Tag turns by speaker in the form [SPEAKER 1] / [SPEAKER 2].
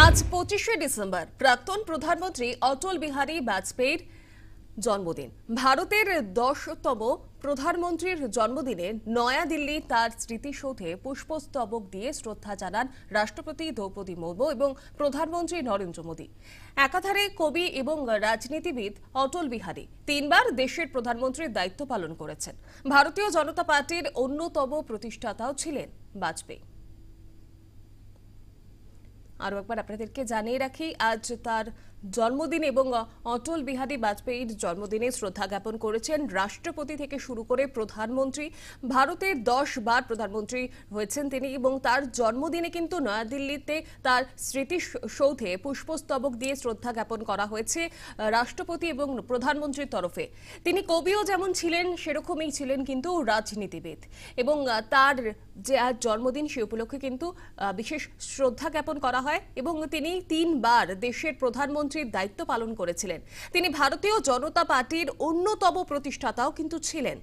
[SPEAKER 1] আজ 25শে ডিসেম্বর প্রাক্তন প্রধানমন্ত্রী অটল বিহারী বাজপেয়ীর জন্মদিন। ভারতের 10তম প্রধানমন্ত্রীর জন্মদিনে নয়াদিল্লি তার স্মৃতিসৌধে পুষ্পস্তবক দিয়ে শ্রদ্ধা জানান রাষ্ট্রপতি দ্রৌপদী মুর্মু এবং প্রধানমন্ত্রী নরেন্দ্র মোদী। একাধারে কবি এবং রাজনীতিবিদ অটল বিহারী তিনবার দেশের প্রধানমন্ত্রীর দায়িত্ব পালন করেছেন। ভারতীয় জনতা পার্টির অন্যতম প্রতিষ্ঠাতাও ছিলেন বাজপেয়ী। আরো একবার আপনাদেরকে জানিয়ে রাখি, আজ তার জন্মদিন এবং অটল বিহারী বাজপেয়ীর জন্মদিনে শ্রদ্ধা জ্ঞাপন করেছেন রাষ্ট্রপতি থেকে শুরু করে প্রধানমন্ত্রী। ভারতের 10 বার প্রধানমন্ত্রী হয়েছেন তিনি এবং তার জন্মদিনে কিন্তু নয়াদিল্লিতে তার স্মৃতিসৌধে পুষ্পস্তবক দিয়ে শ্রদ্ধা জ্ঞাপন করা হয়েছে রাষ্ট্রপতি এবং প্রধানমন্ত্রীর তরফে। তিনি কবিও যেমন ছিলেন সেরকমই ছিলেন কিন্তু রাজনীতিবিদ, এবং তার যে আজ জন্মদিন সে উপলক্ষে কিন্তু বিশেষ শ্রদ্ধা জ্ঞাপন করা হয় এবং তিনি 3 বার দেশের প্রধানমন্ত্রীর দায়িত্ব পালন করেছিলেন। তিনি ভারতীয় জনতা পার্টির অন্যতম প্রতিষ্ঠাতাও কিন্তু ছিলেন।